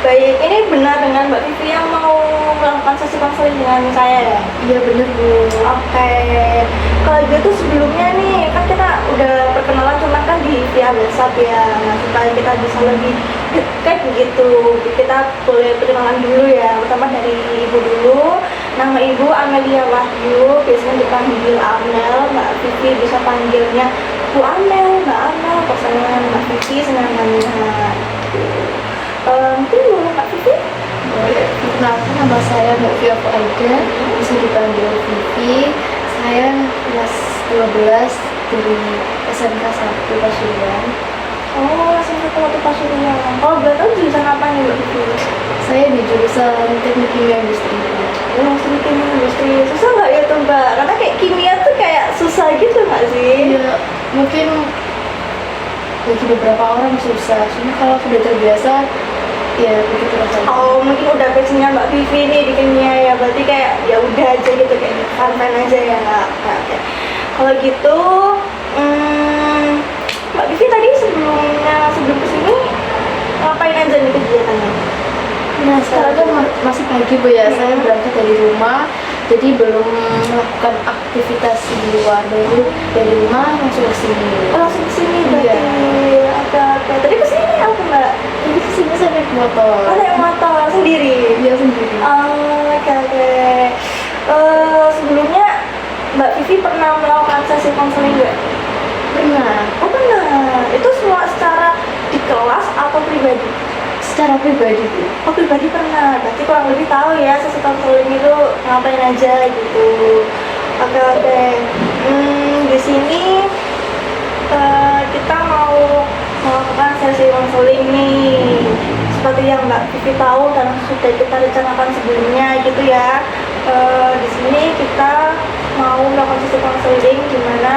Baik, ini benar dengan Mbak Vivi yang mau melakukan sesi konseling dengan saya ya? Iya bener Bu. Oke, kalau gitu sebelumnya nih kan kita udah perkenalan cuman kan di via WhatsApp ya. Nah, supaya kita bisa lebih dekat begitu, kita boleh perkenalan dulu ya. Pertama dari ibu dulu. Nama ibu Amelia Wahyu, biasanya dipanggil Amel. Mbak Vivi bisa panggilnya Bu Amel, Mbak Amel, pasangan Mbak Vivi senang-senang. Mungkin dulu Mbak Vivi. Boleh. Perkenalkan nama saya Mbak Via Aida, bisa dipanggil Vivi. Saya kelas 12 dari SMK 1 Pasuruan. Oh, SMK 1 Pasuruan. Oh, berarti jurusan apa nih Mbak Vivi? Saya di jurusan Teknik Kimia Industri. Oh, kimia industri. Susah nggak ya tuh Mbak? Karena kayak kimia tuh kayak susah gitu nggak sih? Iya, mungkin bagi beberapa orang susah, cuma kalau sudah terbiasa ya begitu rasanya. Oh, mungkin udah passionnya Mbak Vivi nih di kimia ya. Berarti kayak ya udah aja gitu, kayak fun-fun aja ya nggak? Oke. Kalau gitu, Mbak Vivi tadi sebelum kesini ngapain aja nih kegiatannya? Nah sekarang kan masih pagi Bu ya, saya berangkat dari rumah, jadi belum melakukan aktivitas di luar, baru dari rumah langsung ke sini. Oh, langsung kesini berarti. Iya. Oke. Tadi kesini apa Mbak? Jadi kesini saya naik motor. Oh, naik motor sendiri? Iya sendiri. Oke. Sebelumnya Mbak Vivi pernah melakukan sesi konseling nggak? Pernah. Oh, pernah. Itu semua secara di kelas atau pribadi? Secara pribadi Bu. Oh, pribadi pernah. Berarti kurang lebih tahu ya sesi konseling itu ngapain aja gitu. Oke. Di sini kita mau melakukan sesi konseling nih. Seperti yang Mbak Vivi tahu dan sudah kita rencanakan sebelumnya gitu ya. Di sini kita mau melakukan sesi konseling di mana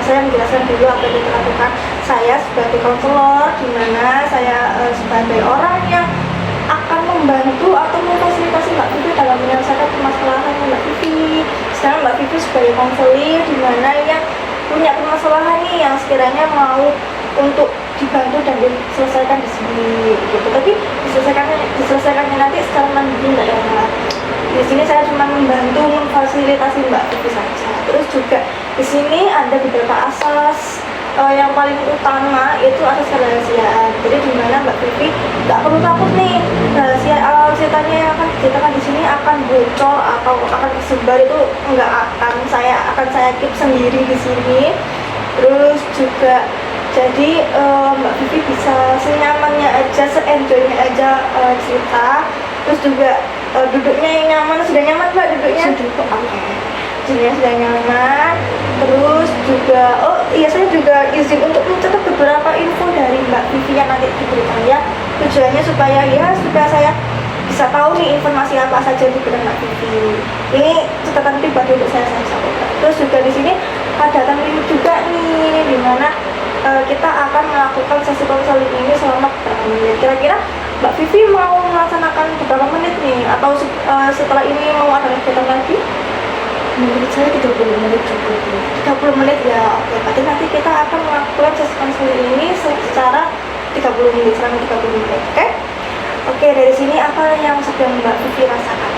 saya menjelaskan dulu apa yang kita lakukan. Saya sebagai konselor, di mana saya sebagai orang yang akan membantu atau memfasilitasi Mbak Vivi dalam menyelesaikan permasalahan Mbak Vivi. Sekarang Mbak Vivi sebagai konselor, di mana yang punya permasalahan nih yang sekiranya mau untuk dibantu dan diselesaikan di sini gitu. Tapi diselesaikannya nanti secara mandiri enggak ya Mbak? Di sini saya cuma membantu memfasilitasi Mbak Vivi saja. Terus juga di sini ada beberapa asas yang paling utama itu asas kerahasiaan. Jadi di mana Mbak Vivi nggak perlu takut nih rahasia ceritanya yang akan diceritakan di sini akan bocor atau akan tersebar, itu nggak akan saya keep sendiri di sini. Terus juga jadi Mbak Vivi bisa senyamannya aja, seenjoynya aja cerita. Terus juga duduknya yang nyaman. Sudah nyaman Mbak duduknya? Sudah. Oke. Duduknya sudah nyaman. Terus juga, saya juga izin untuk mencatat beberapa info dari Mbak Vivi yang nanti diberikan ya. Tujuannya supaya saya bisa tahu nih informasi apa saja di benak Mbak Vivi. Ini catatan pribadi untuk saya saja. Terus juga di sini ada limit juga nih, di mana kita akan melakukan sesi konseling ini selama berapa menit. Kira-kira Mbak Vivi mau melaksanakan beberapa menit nih, atau setelah ini mau ada kegiatan lagi? Menurut saya 30 menit cukup. 30 menit ya, oke. Berarti nanti kita akan melakukan sesi konseling ini secara 30 menit, selama 30 menit, oke? Oke, dari sini apa yang sedang Mbak Vivi rasakan?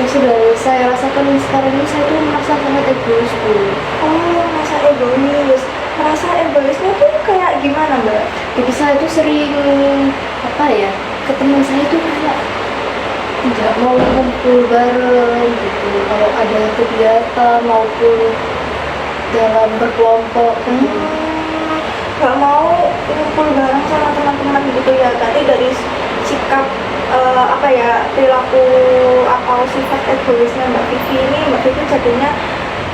Yang sudah saya rasakan sekarang ini, saya tuh merasa sangat egois Bu. Oh, merasa egois. Merasa egoisnya tuh kayak gimana Mbak? Jadi saya tuh sering ke teman saya tuh kayak tidak mau kumpul bareng gitu kalau ada kegiatan maupun dalam berkelompok gitu. Nggak mau kumpul bareng sama teman-teman gitu ya. Berarti dari sikap perilaku atau sifat egoisnya Mbak Vivi ini, Mbak Vivi jadinya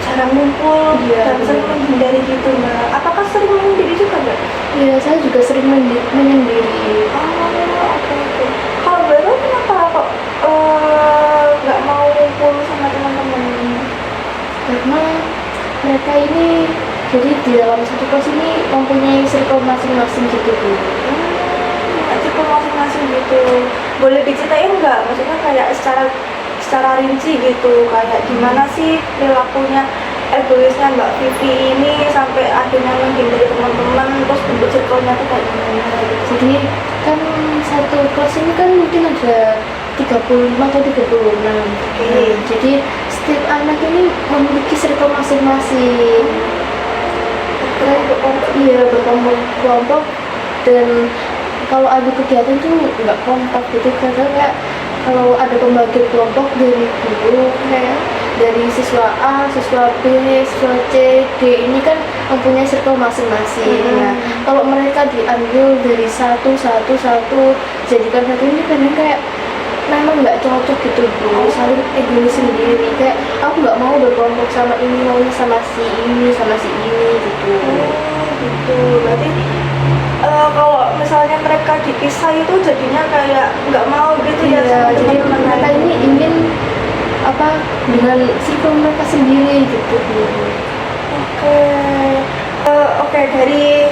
jarang ngumpul dan sering menghindari gitu Mbak. Apakah sering menyendiri juga Mbak? Iya, saya juga sering menyendiri. Oke. Kalau baru kenapa kok nggak mau ngumpul sama teman-teman? Karena mereka ini jadi di dalam satu kelas ini mempunyai circle masing-masing gitu Bu. Circle masing-masing gitu. Boleh diceritain nggak? Maksudnya kayak secara rinci gitu, kayak gimana sih perilakunya egoisnya Mbak Vivi ini sampai akhirnya menghindari teman-teman, terus bentuk circle-nya tuh kayak gimana gitu. Jadi kan satu kelas ini kan mungkin ada 35 atau 36. Jadi setiap anak ini memiliki circle masing-masing. Iya, berkelompok dan kalau ada kegiatan tuh nggak kompak gitu, karena kayak kalau ada pembagian kelompok dari guru kayak dari siswa A, siswa B, siswa C, D ini kan mempunyai circle masing-masing. Nah, kalau mereka diambil dari satu, jadikan satu ini kadang kayak memang nggak cocok gitu bro, saling egois sendiri, kayak aku nggak mau berkelompok sama ini, maunya sama si ini, gitu. Gitu, berarti kalau misalnya mereka dipisah itu jadinya kayak nggak mau gitu ya sama Jadi teman-teman mereka lain. ini ingin apa dengan circle mereka sendiri gitu. Oke. Oke, dari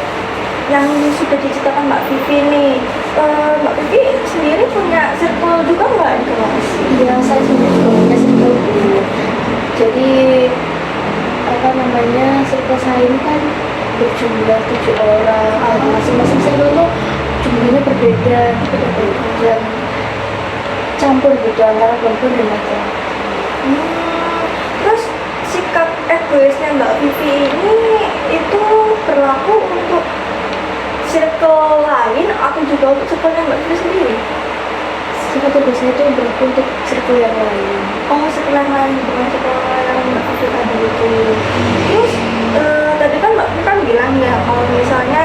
yang sudah diceritakan Mbak Vivi nih, Mbak Vivi sendiri punya circle juga nggak di kelas? Iya, saya sendiri juga punya circle dulu. Jadi apa namanya, circle saya ini kan berjumlah 7 orang. Masing-masing circle tuh jumlahnya berbeda dan campur gitu antara perempuan dan laki-laki. Terus sikap egoisnya Mbak Vivi ini itu berlaku untuk circle lain atau juga untuk circle-nya Mbak Vivi sendiri? Sifat egois saya itu berlaku untuk circle yang lain. Oh, circle yang lain, bukan circle yang Mbak Vivi tadi itu. Terus tadi kan Mbak Vivi kan bilang ya kalau misalnya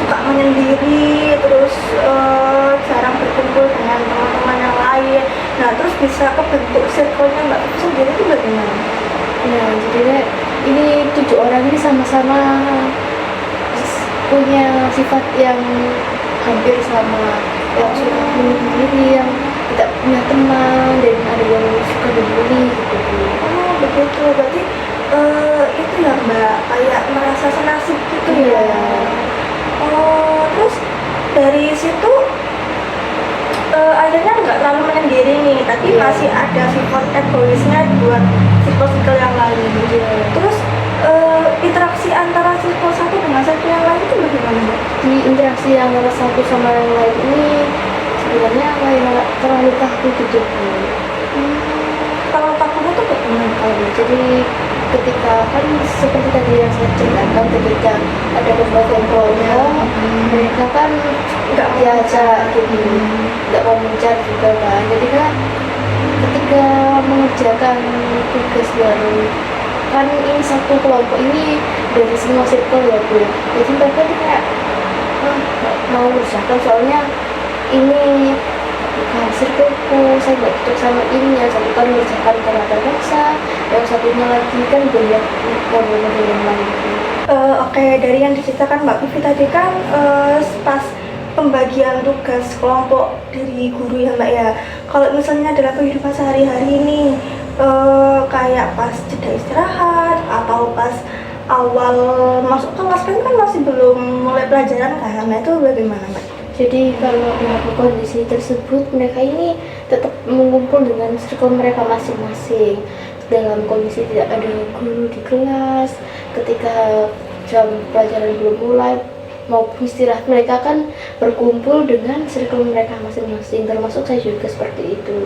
suka menyendiri, terus jarang berkumpul dengan teman-teman yang lain. Nah, terus bisa kebentuk circle-nya Mbak Vivi sendiri itu bagaimana? Nah, jadi ini 7 orang ini sama-sama punya sifat yang hampir sama, yang suka menyendiri, yang tidak punya teman, dan ada yang suka dibully gitu. Oh, begitu. Berarti itu ya Mbak, kayak merasa senasib gitu ya. Iya. Oh, terus dari situ akhirnya nggak terlalu menyendiri nih, tapi Iya. masih ada sifat egoisnya buat circle-circle yang lain. Iya. Terus interaksi antara circle satu dengan circle yang lain itu bagaimana Mbak? Di interaksi antara satu sama yang lain ini sebenarnya kayak terlalu kaku gitu. Kalau kakunya tuh kayak gimana? Jadi ketika kan seperti tadi yang saya ceritakan, ketika ada pembagian kelompok, mereka kan Nggak mau diajak gitu, nggak mau mencar juga kan. Jadi kan ketika mengerjakan tugas baru, kan ini satu kelompok ini dari semua circle ya Bu. Jadi mereka tuh kayak nggak mau mengerjakan, soalnya ini bukan circleku, saya nggak cocok sama ini. Yang satu kan mengerjakan karena terpaksa, yang satunya lagi kan banyak model-model yang lain. Oke, dari yang diceritakan Mbak Vivi tadi kan pas pembagian tugas kelompok dari guru ya Mbak ya. Kalau misalnya dalam kehidupan sehari-hari ini kayak pas jeda istirahat atau pas awal masuk kelas kan masih belum mulai pelajaran kan, nah itu bagaimana Mbak? Jadi kalau dalam kondisi tersebut mereka ini tetap mengumpul dengan circle mereka masing-masing. Dalam kondisi tidak ada guru di kelas, ketika jam pelajaran belum mulai maupun istirahat, mereka kan berkumpul dengan circle mereka masing-masing. Termasuk saya juga seperti itu.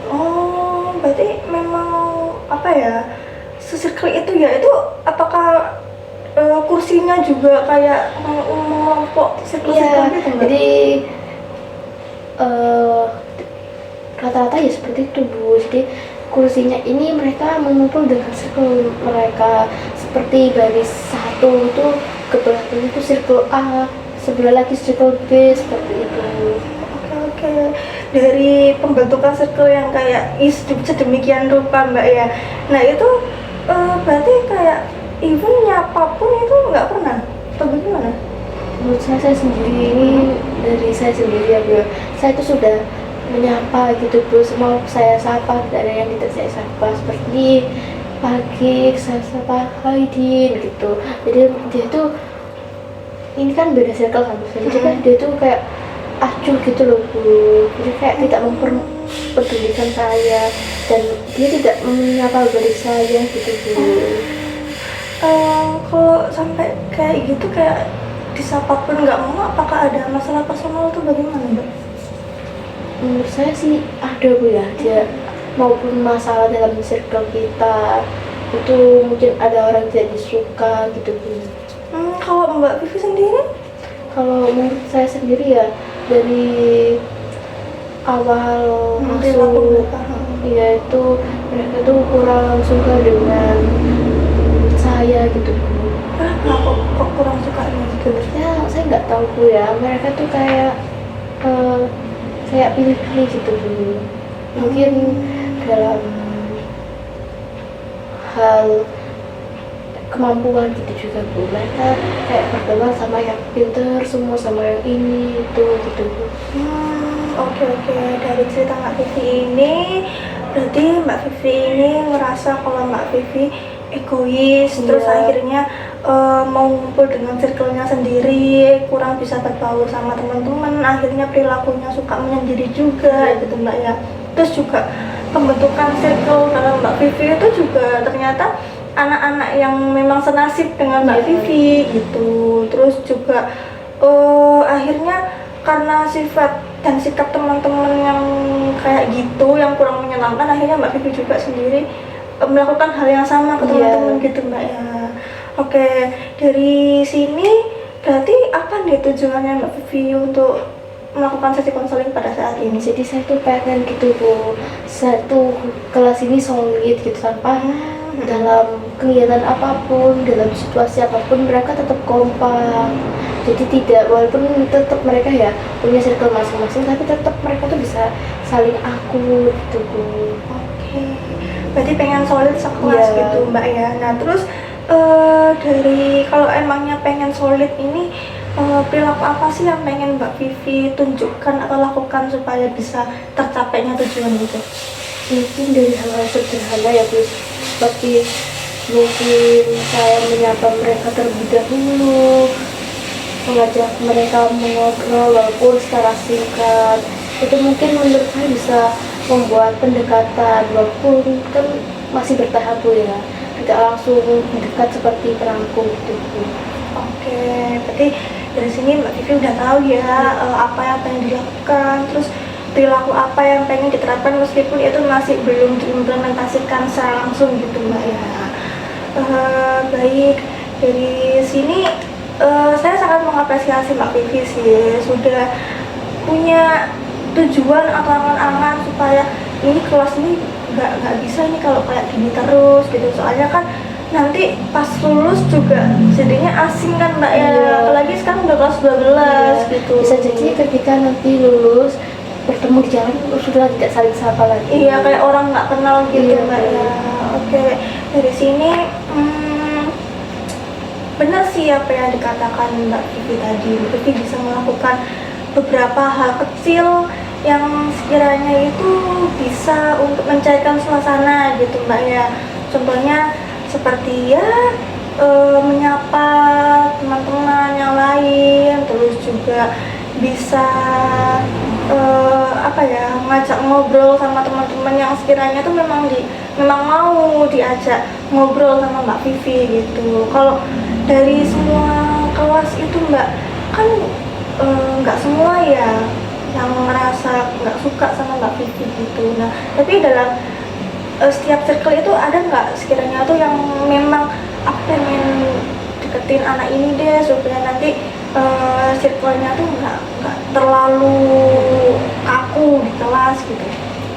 Oh, berarti memang apa ya, circle itu ya itu apakah kursinya juga kayak mengelompok circle-circle Iya, gitu Mbak? jadi rata-rata ya seperti itu Bu. Jadi kursinya ini mereka mengumpul dengan circle mereka, seperti baris satu itu ke belakang itu circle A, sebelah lagi circle B, seperti itu. Oke. Dari pembentukan circle yang kayak sedemikian rupa Mbak ya. Nah itu berarti kayak even nyapa pun itu nggak pernah atau bagaimana? Menurut saya sendiri ini, dari saya sendiri ya Bu, saya itu sudah menyapa gitu Bu, semua saya sapa, tidak ada yang tidak saya sapa. Seperti pagi saya sapa hai Din gitu. Jadi dia tuh ini kan beda circle sama saya, jadi kan dia tuh kayak acuh gitu loh Bu, jadi kayak tidak memperdulikan saya dan dia tidak menyapa balik saya gitu Bu. kalau sampai kayak gitu, kayak disapa pun nggak mau, apakah ada masalah personal tuh bagaimana Mbak? Menurut saya sih ada Bu ya, dia maupun masalah dalam circle kita itu mungkin ada orang tidak disuka gitu Bu. Kalau Mbak Vivi sendiri? Kalau menurut saya sendiri ya, dari awal Perilaku masuk mereka. ya itu mereka tuh kurang suka dengan saya gitu Bu. Kenapa kok kurang suka gitu? Ya saya nggak tahu Bu ya, mereka tuh kayak kayak pilih-pilih gitu Bu. Mungkin dalam hal kemampuan gitu juga Bu, mereka kayak berteman sama yang pinter semua, sama yang ini itu gitu Bu. Oke. Dari cerita Mbak Vivi ini, berarti Mbak Vivi ini ngerasa kalau Mbak Vivi egois, terus Iya. akhirnya mau ngumpul dengan circle-nya sendiri, kurang bisa berbaur sama teman-teman, akhirnya perilakunya suka menyendiri juga gitu Mbak ya. Terus juga pembentukan circle dalam Mbak Vivi itu juga ternyata anak-anak yang memang senasib dengan Mbak Iya. Vivi gitu. Terus juga akhirnya karena sifat dan sikap teman-teman yang kayak gitu, yang kurang menyenangkan, akhirnya Mbak Vivi juga sendiri melakukan hal yang sama ke teman-teman gitu Mbak ya. Oke, dari sini berarti apa nih tujuannya Mbak Vivi untuk melakukan sesi konseling pada saat ini? Jadi saya tuh pengen gitu Bu, saya tuh kelas ini solid gitu tanpa dalam kegiatan apapun, dalam situasi apapun mereka tetap kompak. Jadi tidak, walaupun tetap mereka ya punya circle masing-masing, tapi tetap mereka tuh bisa saling akur gitu Bu. Oke, berarti pengen solid sekelas Iya. gitu Mbak ya. Nah terus dari kalau emangnya pengen solid ini, perilaku apa sih yang pengen Mbak Vivi tunjukkan atau lakukan supaya bisa tercapainya tujuan itu? Mungkin dari hal-hal sederhana ya Bu, seperti mungkin saya menyapa mereka terlebih dahulu, mengajak mereka mengobrol walaupun secara singkat. Itu mungkin menurut saya bisa membuat pendekatan walaupun kan masih bertahap Bu ya, tidak langsung mendekat seperti perangkum gitu Bu. Oke, berarti dari sini Mbak Vivi udah tahu ya apa yang pengen dilakukan, terus perilaku apa yang pengen diterapkan meskipun itu masih belum diimplementasikan secara langsung gitu Mbak ya. Baik, dari sini saya sangat mengapresiasi Mbak Vivi sih, sudah punya tujuan atau angan-angan supaya ini kelas ini nggak bisa nih kalau kayak gini terus gitu, soalnya kan nanti pas lulus juga jadinya asing kan Mbak ya. Iya. Apalagi sekarang udah kelas 12 gitu. Bisa jadi ketika nanti lulus bertemu di jalan sudah tidak saling sapa lagi. Iya, kayak orang nggak kenal gitu Iya, Mbak ya. Oke, dari sini benar sih apa yang dikatakan Mbak Vivi tadi. Mbak Vivi bisa melakukan beberapa hal kecil yang sekiranya itu bisa untuk mencairkan suasana gitu Mbak ya. Contohnya seperti ya menyapa teman-teman yang lain, terus juga bisa ngajak ngobrol sama teman-teman yang sekiranya tuh memang mau diajak ngobrol sama Mbak Vivi gitu. Kalau dari semua kelas itu Mbak, kan nggak semua ya yang merasa nggak suka sama Mbak Vivi gitu. Nah, tapi dalam setiap circle itu ada nggak sekiranya tuh yang memang aku pengen deketin anak ini deh supaya nanti circle-nya tuh nggak terlalu kaku di kelas gitu.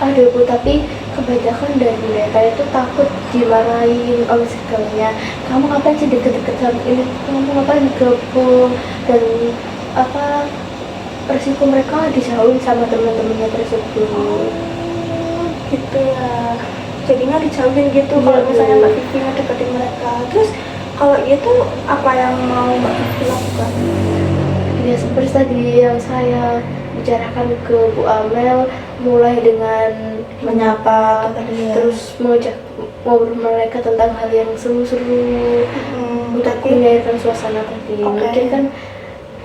Ada Bu, tapi kebanyakan dari mereka itu takut dimarahin oleh circle-nya. Kamu ngapain sih deket-deket sama ini? Kamu ngapain gabung? Dan resiko mereka dijauhin sama teman-temannya tersebut. Gitu ya, jadinya dijauhin gitu. Iya, Kalau misalnya Bu. Mbak Vivi ngedeketin mereka, terus kalau itu apa yang mau Mbak Vivi lakukan? Ya seperti tadi yang saya bicarakan ke Bu Amel, mulai dengan menyapa, Tadi ya. terus mengajak ngobrol mereka tentang hal yang seru-seru untuk Tapi menyairkan suasana tadi. Oke. Mungkin kan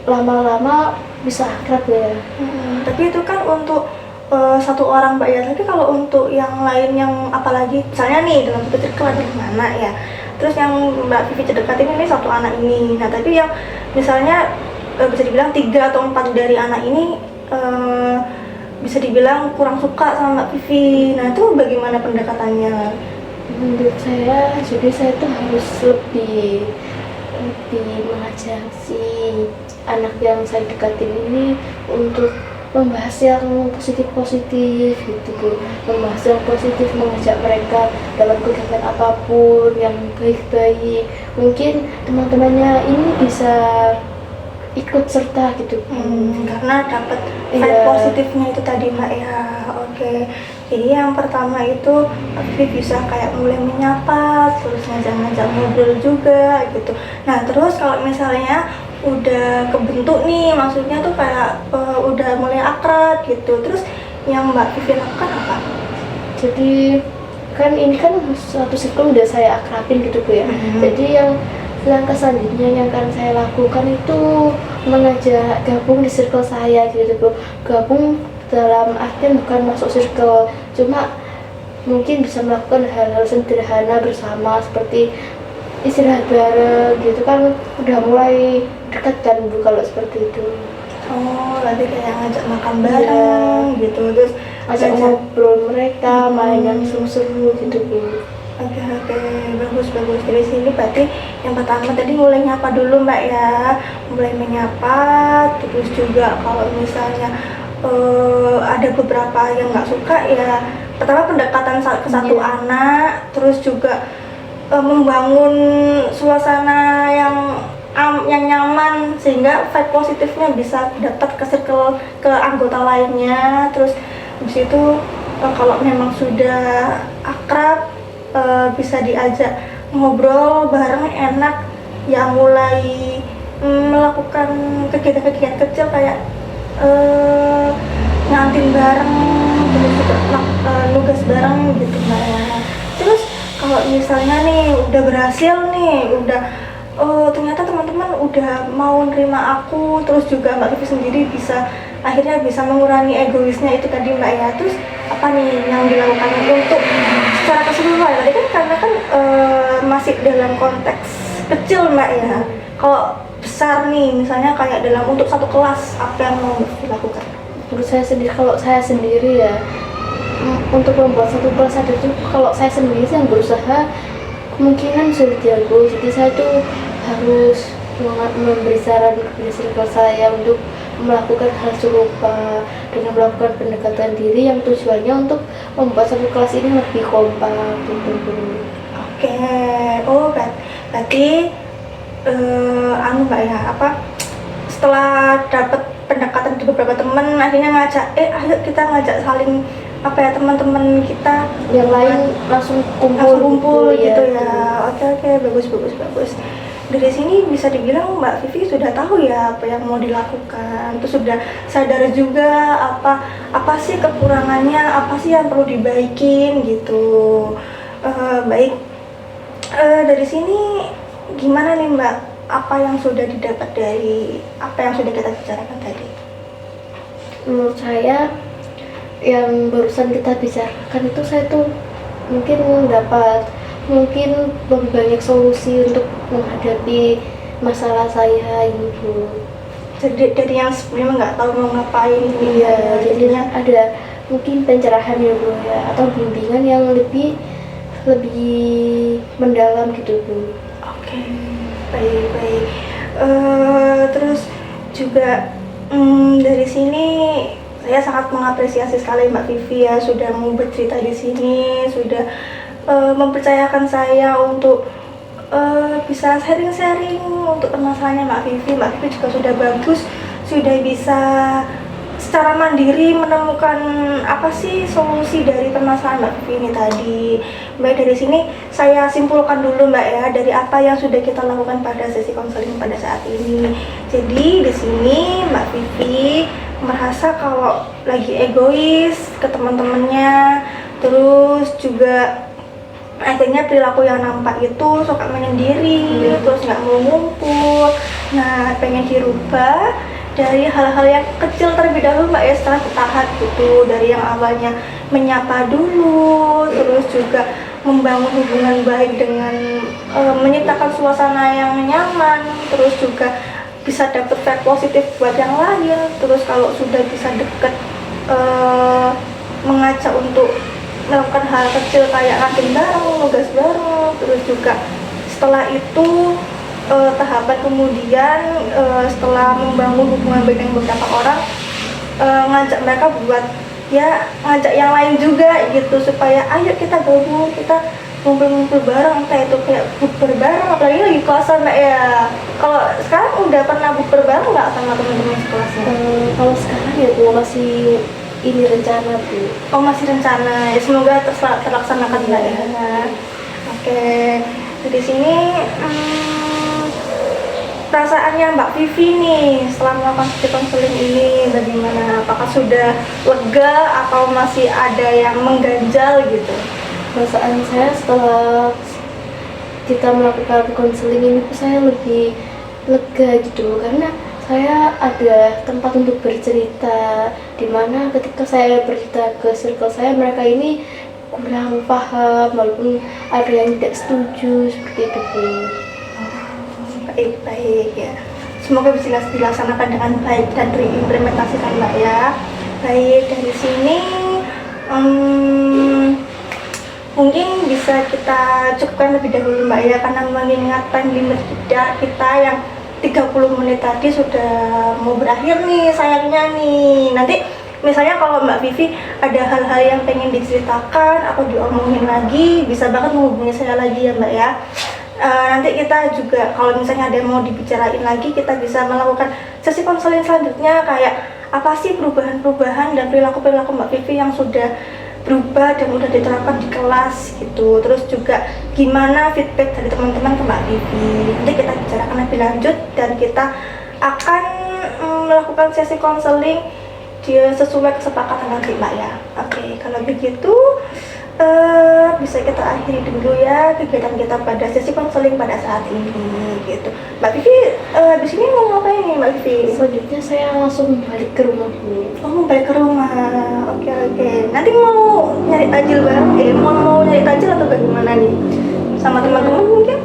lama-lama bisa akrab ya. tapi itu kan untuk satu orang Mbak ya. Tapi kalau untuk yang lain yang apalagi misalnya nih dalam satu circle ada gimana ya, terus yang Mbak Vivi dekatin ini satu anak ini. Nah tapi yang misalnya bisa dibilang 3 atau 4 dari anak ini bisa dibilang kurang suka sama Mbak Vivi. Nah itu bagaimana pendekatannya? Menurut saya, jadi saya tuh harus lebih mengajak si anak yang saya dekatin ini untuk membahas yang positif-positif gitu Bu. Membahas yang positif, mengajak mereka dalam kegiatan apapun yang baik-baik. Mungkin teman-temannya ini bisa ikut serta gitu. Karena dapat vibe Iya. positifnya itu tadi Mbak ya. Oke. Jadi yang pertama itu Mbak Vivi bisa kayak mulai menyapa, terus ngajak-ngajak ngobrol juga gitu. Nah terus kalau misalnya udah kebentuk nih, maksudnya tuh kayak udah mulai akrab gitu, terus yang Mbak Vivi lakukan apa? Jadi kan ini kan suatu circle udah saya akrabin gitu Bu ya. Jadi yang langkah selanjutnya yang akan saya lakukan itu mengajak gabung di circle saya gitu Bu. Gabung dalam artian bukan masuk circle, cuma mungkin bisa melakukan hal-hal sederhana bersama seperti istirahat bareng gitu kan, udah mulai dekat kan Bu kalau seperti itu. Oh, berarti kayak ngajak makan bareng gitu, terus Ajak ngobrol mereka, main yang seru-seru gitu Bu. Oke, bagus. Dari sini berarti yang pertama tadi mulai nyapa dulu Mbak ya, mulai menyapa, terus juga kalau misalnya ada beberapa yang nggak suka ya, pertama pendekatan ke satu anak, terus juga membangun suasana yang nyaman sehingga vibe positifnya bisa dapat ke circle ke anggota lainnya. Terus habis itu kalau memang sudah akrab bisa diajak ngobrol bareng enak ya, mulai melakukan kegiatan-kegiatan kecil kayak ngantin bareng, terus juga nugas bareng gitu Mbak ya. Terus kalau misalnya nih udah berhasil nih, udah ternyata teman-teman udah mau nerima aku, terus juga Mbak Vivi sendiri akhirnya bisa mengurangi egoisnya itu tadi Mbak ya. Terus apa nih yang dilakukan untuk secara keseluruhan? Tadi kan karena kan masih dalam konteks kecil Mbak ya. Kalau besar nih misalnya kayak dalam untuk satu kelas, apa yang mau dilakukan? Menurut saya sendiri, kalau saya sendiri ya, untuk membuat satu kelas ada itu, kalau saya sendiri sih yang berusaha kemungkinan sudah jago, jadi saya tuh harus memberi saran kepada circle saya untuk melakukan hal serupa dengan melakukan pendekatan diri yang tujuannya untuk membuat satu kelas ini lebih kompak gitu. Oke, berarti Mbak ya, setelah dapat pendekatan dari beberapa teman, akhirnya ngajak, ayo kita ngajak saling teman-teman kita yang lain langsung kumpul gitu ya. Oke, bagus. Dari sini bisa dibilang Mbak Vivi sudah tahu ya apa yang mau dilakukan, terus sudah sadar juga apa sih kekurangannya, apa sih yang perlu dibaikin gitu. Baik, dari sini gimana nih Mbak, apa yang sudah didapat dari apa yang sudah kita bicarakan tadi? Menurut saya yang barusan kita bicarakan itu, saya tuh mungkin lebih banyak solusi untuk menghadapi masalah saya ini Bu. Dari yang sebelumnya nggak tahu mau ngapain Iya, jadinya ada mungkin pencerahan ya Bu ya, atau bimbingan yang lebih mendalam gitu Bu. Oke, baik. Terus juga dari sini saya sangat mengapresiasi sekali Mbak Vivi ya, sudah mau bercerita di sini, sudah mempercayakan saya untuk bisa sharing-sharing untuk permasalahannya Mbak Vivi. Mbak Vivi juga sudah bagus, sudah bisa secara mandiri menemukan apa sih solusi dari permasalahan Mbak Vivi ini tadi. Baik, dari sini saya simpulkan dulu Mbak ya, dari apa yang sudah kita lakukan pada sesi konseling pada saat ini. Jadi di sini Mbak Vivi merasa kalau lagi egois ke teman-temannya, terus juga akhirnya perilaku yang nampak itu suka menyendiri, terus nggak mau ngumpul. Nah, pengen dirubah dari hal-hal yang kecil terlebih dahulu Mbak ya, setelah bertahap gitu, dari yang awalnya menyapa dulu, terus juga membangun hubungan baik dengan menciptakan suasana yang nyaman, terus juga bisa dapet vibe positif buat yang lain. Terus kalau sudah bisa deket, mengajak untuk melakukan hal kecil kayak ngantin bareng, nugas bareng. Terus juga setelah itu tahapan kemudian setelah membangun hubungan baik dengan beberapa orang, ngajak mereka buat ya ngajak yang lain juga gitu, supaya ayo kita gabung, kita ngumpul-ngumpul bareng, entah itu kayak bukber bareng, apalagi lagi kosan Mbak ya. Kalau sekarang udah pernah bukber bareng nggak sama teman-teman sekelasnya? Kalau sekarang ya Bu masih ini rencana Bu. Oh masih rencana, ya semoga terlaksanakan Mbak ya. Oke, di sini perasaannya Mbak Vivi nih setelah melakukan studi konseling ini bagaimana? Apakah sudah lega atau masih ada yang mengganjal gitu? Perasaan saya setelah kita melakukan konseling ini saya lebih lega gitu, karena saya ada tempat untuk bercerita, dimana ketika saya bercerita ke circle saya, mereka ini kurang paham walaupun ada yang tidak setuju seperti itu Bu. Baik ya, semoga bisa dilaksanakan dengan baik dan terimplementasikan Mbak ya. Baik, dari sini mungkin bisa kita cukupkan lebih dahulu Mbak ya, karena mengingat time limit kita yang 30 menit tadi sudah mau berakhir nih sayangnya nih. Nanti misalnya kalau Mbak Vivi ada hal-hal yang pengen diceritakan atau diomongin lagi, bisa banget menghubungi saya lagi ya Mbak ya. Nanti kita juga kalau misalnya ada yang mau dibicarain lagi, kita bisa melakukan sesi konseling selanjutnya, kayak apa sih perubahan-perubahan dan perilaku-perilaku Mbak Vivi yang sudah berubah dan udah diterapkan di kelas gitu. Terus juga gimana feedback dari teman-teman ke Mbak Vivi. Nanti kita bicarakan lebih lanjut dan kita akan melakukan sesi konseling dia sesuai kesepakatan nanti Mbak ya. Oke, kalau begitu bisa kita akhiri dulu ya kegiatan kita pada sesi konseling pada saat ini gitu. Mbak Vivi habis ini mau ngapain nih Mbak Vivi? Selanjutnya saya langsung balik ke rumah Bu. Oh mau balik ke rumah, oke. Nanti mau nyari tajil bareng, mau nyari tajil atau bagaimana nih? Sama teman-teman mungkin?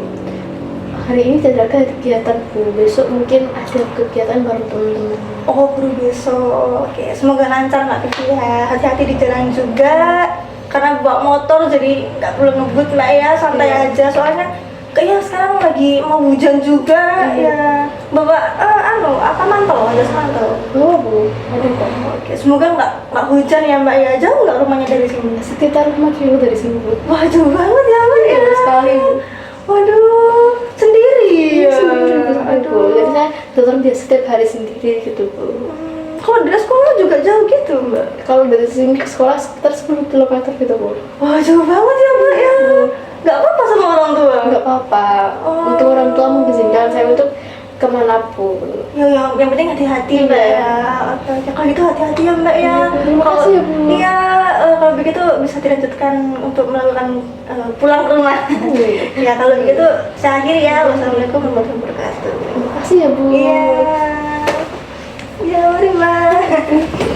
Hari ini tidak ada kegiatan Bu, besok mungkin ada kegiatan bareng teman-teman. Oh baru besok, oke. Semoga lancar Mbak Vivi ya, hati-hati di jalan juga. Karena bawa motor jadi nggak perlu ngebut Mbak ya, santai aja. Soalnya kayaknya sekarang lagi mau hujan juga ya. Bawa apa mantel, jas mantel. Oh Bu, ada kok. Oke, semoga nggak hujan ya Mbak ya. Jauh nggak rumahnya dari sini? Sekitar 5 kilo dari sini Bu. Wah jauh banget ya Mbak ya. Jauh sekali Bu. Waduh, sendiri ya. Sendiri Bu. Aduh. Jadi saya datang dia setiap hari sendiri gitu Bu. Kalau dari sekolah juga jauh gitu Mbak? Kalau dari sini ke sekolah sekitar 10 km gitu Bu. Wah jauh banget ya Mbak ya. Nggak apa-apa sama orang tua? Nggak apa-apa. Untuk orang tua mengizinkan saya untuk kemanapun. Ya, yang penting hati-hati Mbak ya. Oke. Kalau gitu hati-hati ya Mbak ya. Terima kasih ya Bu. Iya, kalau begitu bisa dilanjutkan untuk melakukan pulang ke rumah. Ya kalau begitu saya akhiri ya. Wassalamualaikum warahmatullahi wabarakatuh. Terima kasih ya Bu. Iya. Ya, mari Mbak.